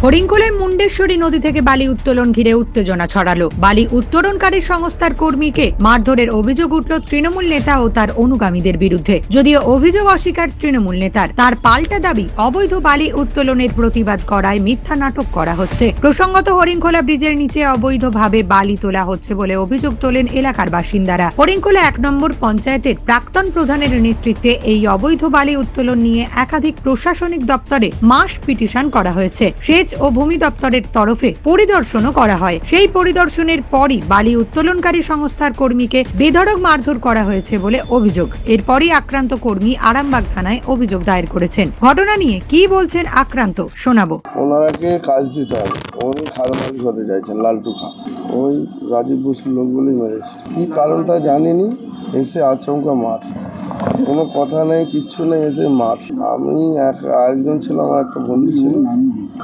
হরিণখোলায় মুন্ডেশ্বরী নদী থেকে বালি উত্তোলন ঘিরে উত্তেজনা ছড়ালো। বালি উত্তোলনকারী সংস্থার কর্মীকে মারধরের অভিযোগ উঠল তৃণমূল নেতা ও তার অনুগামীদের বিরুদ্ধে। যদিও অভিযোগ অস্বীকার তৃণমূল নেতার, তার পাল্টা দাবি অবৈধ বালি উত্তোলনের প্রতিবাদ করায় মিথ্যা নাটক করা হচ্ছে। প্রসঙ্গত, হরিণখোলা ব্রিজের নিচে অবৈধভাবে বালি তোলা হচ্ছে বলে অভিযোগ তোলেন এলাকার বাসিন্দারা। হরিণখোলা 1 নম্বর পঞ্চায়েতের প্রাক্তন প্রধানের নেতৃত্বে এই অবৈধ বালি উত্তোলন নিয়ে একাধিক প্রশাসনিক দপ্তরে মাস পিটিশন করা হয়েছে। সেচ ও ভূমি দপ্তরের তরফে পরিদর্শনও করা হয়। সেই পরিদর্শনের পরই বালি উত্তোলনকারী সংস্থার কর্মীকে বেধড়ক মারধর করা হয়েছে বলে অভিযোগ। এরপরই আক্রান্ত কর্মী আরামবাগ থানায় অভিযোগ দায়ের করেছেন। ঘটনা নিয়ে কি বলছেন আক্রান্ত শোনাবো। ওনারাকে কাজ দিতে হবে, উনি খাল মালিক হতে চাইছেন, লালটু খান। ওই রাজীব বসুর লোকগুলি মেরেছে, কি কারণটা জানিনি, এসে আচমকা মার, কোনো কথা নেই, কিচ্ছু নেই, এসে মার। আমি আরেকজন ছিল, আমার একটা বন্ধু ছিল,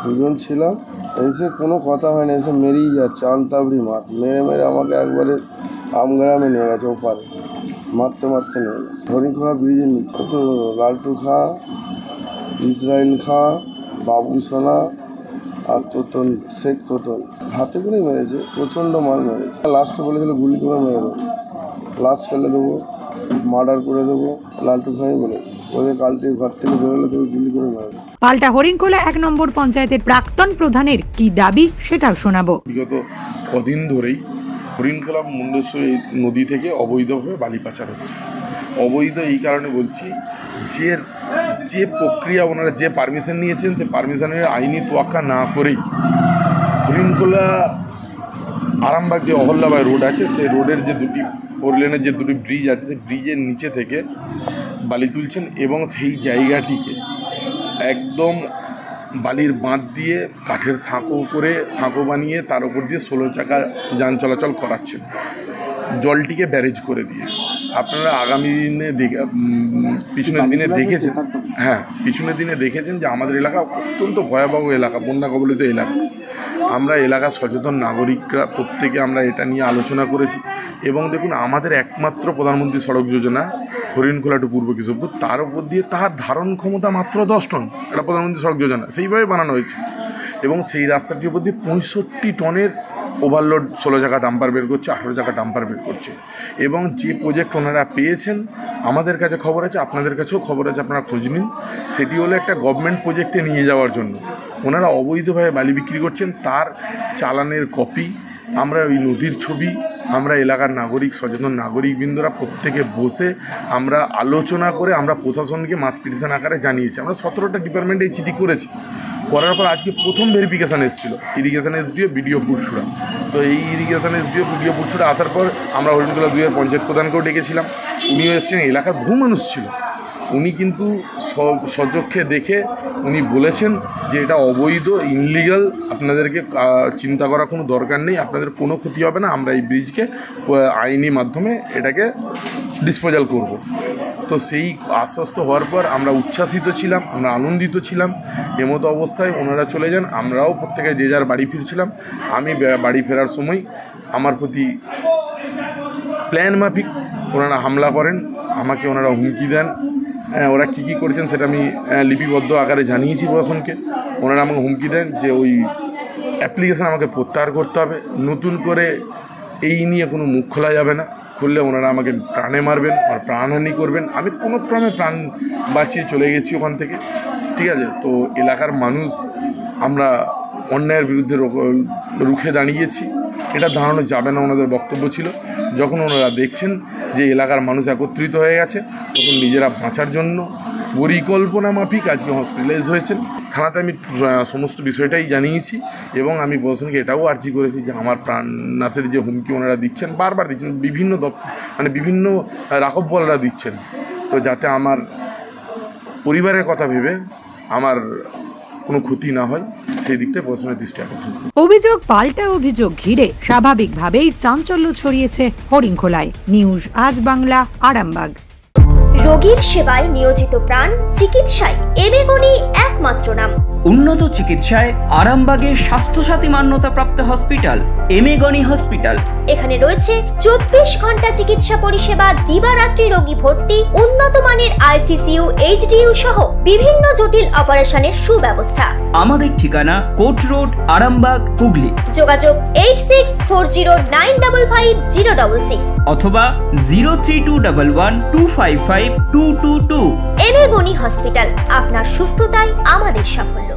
দুজন ছিলাম, এসে কোনো কথা হয় না, এসে মেরেই যাচ্ছে, আনতাবড়ি মার, মেরে মেরে আমাকে একবারে আমগ্রামে নিয়ে গেছে, ওপারে মারতে মারতে নিয়ে গেছে। হরিণখোলা ব্রিজের নিচে তো লালটু খা, ইসরায়েল খা, বাবু সোনা আর তোতন, শেখ তোতন হাতে করে মেরেছে, প্রচণ্ড মার মেরেছে। লাস্টে বলেছিল গুলি করে মেরে দেবো, লাশ ফেলে দেবো, মার্ডার করে দেবো, লালটু খাই বলেছে। ওদের কাল থেকে ঘর থেকে বেরোলে তোকে গুলি করে মেরে দেবো। পাল্টা হরিণখোলা 1 নম্বর পঞ্চায়েতের প্রাক্তন প্রধানের কি দাবি সেটাও শোনাবো। বিগত কদিন ধরেই হরিণখোলা মুন্ডেশ্বরী নদী থেকে অবৈধভাবে বালি পাচার হচ্ছে। অবৈধ এই কারণে বলছি, যে প্রক্রিয়া ওনারা যে পারমিশন নিয়েছেন, সে পারমিশনের আইনি তোয়াক্কা না করেই হরিণখোলা আরামবাগ যে অহল্যাবাই রোড আছে, সেই রোডের যে 4 লেনের যে 2টি ব্রিজ আছে, সেই ব্রিজের নিচে থেকে বালি তুলছেন এবং সেই জায়গাটিকে একদম বালির বাঁধ দিয়ে কাঠের সাঁকো বানিয়ে তার উপর দিয়ে 16 চাকা যান চলাচল করাচ্ছেন, জলটিকে ব্যারেজ করে দিয়ে। আপনারা আগামী দিনে পিছনের দিনে দেখেছেন যে আমাদের এলাকা অত্যন্ত ভয়াবহ এলাকা, বন্যা কবলিত এলাকা। আমরা এলাকার সচেতন নাগরিকরা প্রত্যেকে আমরা এটা নিয়ে আলোচনা করেছি এবং দেখুন, আমাদের একমাত্র প্রধানমন্ত্রী সড়ক যোজনা হরিণখোলা টু পূর্ব কেশবপুর, তার উপর দিয়ে তার ধারণ ক্ষমতা মাত্র 10 টন, এটা প্রধানমন্ত্রী সড়ক যোজনা সেইভাবে বানানো হয়েছে এবং সেই রাস্তাটির উপর দিয়ে 65 টনের ওভারলোড 16 চাকা ডাম্পার বের করছে, 18 চাকা ডাম্পার বের করছে। এবং যে প্রজেক্ট ওনারা পেয়েছেন, আমাদের কাছে খবর আছে, আপনাদের কাছেও খবর আছে, আপনারা খোঁজ নিন, সেটি হলো একটা গভর্নমেন্ট প্রজেক্টে নিয়ে যাওয়ার জন্য ওনারা অবৈধভাবে বালি বিক্রি করছেন। তার চালানের কপি, আমরা ওই নদীর ছবি, আমরা এলাকার নাগরিক, সচেতন নাগরিকবৃন্দরা প্রত্যেকে বসে আমরা আলোচনা করে আমরা প্রশাসনকে মাস পিটিশন আকারে জানিয়েছি। আমরা 17টা ডিপার্টমেন্টে এই চিঠি করার পর আজকে প্রথম ভেরিফিকেশান এসেছিলো ইরিগেশন এসডিও, বিডিও পুরসুরা। তো এই ইরিগেশন এসডিও, বিডিও পুরসুরা আসার পর আমরা হরিণখোলা 2-এর পঞ্চায়েত প্রধানকেও ডেকেছিলাম, উনিও এসেছেন। এলাকার বহু মানুষ ছিল, উনি কিন্তু সচক্ষে দেখে উনি বলেছেন যে এটা অবৈধ, ইনলিগাল, আপনাদেরকে চিন্তা করার কোনো দরকার নেই, আপনাদের কোনো ক্ষতি হবে না, আমরা এই ব্রিজকে আইনি মাধ্যমে এটাকে ডিসপোজাল করব। তো সেই আশ্বস্ত হওয়ার পর আমরা উচ্ছ্বাসিত ছিলাম, আমরা আনন্দিত ছিলাম। এমতো অবস্থায় ওনারা চলে যান, আমরাও প্রত্যেকে যে যার বাড়ি ফিরছিলাম। আমি বাড়ি ফেরার সময় আমার প্রতি প্ল্যান মাফিক ওনারা হামলা করেন, আমাকে ওনারা হুমকি দেন। ওরা কী করেছেন সেটা আমি লিপিবদ্ধ আকারে জানিয়েছি প্রশাসনকে। ওনারা আমাকে হুমকি দেন যে ওই অ্যাপ্লিকেশান আমাকে প্রত্যাহার করতে হবে, নতুন করে এই নিয়ে কোনো মুখ খোলা যাবে না, খুললে ওনারা আমাকে প্রাণে মারবেন আর প্রাণহানি করবেন। আমি কোনো ক্রমে প্রাণ বাঁচিয়ে চলে গেছি ওখান থেকে, ঠিক আছে। তো এলাকার মানুষ আমরা অন্যায়ের বিরুদ্ধে রুখে দাঁড়িয়েছি, এটা দাঁড়ানো যাবে না ওনাদের বক্তব্য ছিল। যখন ওনারা দেখছেন যে এলাকার মানুষ একত্রিত হয়ে গেছে, তখন নিজেরা বাঁচার জন্য পরিকল্পনা মাফিক আজকে হসপিটালাইজ হয়েছেন। থানাতে আমি সমস্ত বিষয়টাই জানিয়েছি এবং আমি প্রশাসনকে এটাও আর্জি করেছি যে আমার প্রাণ নাশের যে হুমকি ওনারা দিচ্ছেন, বারবার দিচ্ছেন, বিভিন্ন রাঘববলরা দিচ্ছেন, তো যাতে আমার পরিবারের কথা ভেবে আমার কোনো ক্ষতি না হয় সেই দিকটায় প্রশাসনের দৃষ্টি আকর্ষণ। অভিযোগ পাল্টা অভিযোগ ঘিরে স্বাভাবিকভাবেই চাঞ্চল্য ছড়িয়েছে হরিণখোলায়। নিউজ আজ বাংলা, আরামবাগ। রোগীর সেবায় নিয়োজিত প্রাণ, চিকিৎসায় এবেগুনি একমাত্র নাম। উন্নত চিকিৎসায় আরামবাগে স্বাস্থ্যসাথী মান্যতাপ্রাপ্ত হসপিটাল এমেগনি হসপিটাল। এখানে রয়েছে 24 ঘন্টা চিকিৎসা পরিষেবা, দিবারাত্রি রোগী ভর্তি, উন্নত মানের আইসিসিইউ, এইচডিইউ সহ বিভিন্ন জটিল অপারেশনের সুব্যবস্থা। আমাদের ঠিকানা কোট রোড, আরামবাগ, হুগলি। যোগাযোগ 8640955066 অথবা 03211255222। এমেগনি হসপিটাল, আপনার সুস্থতাই আমাদের সাফল্য।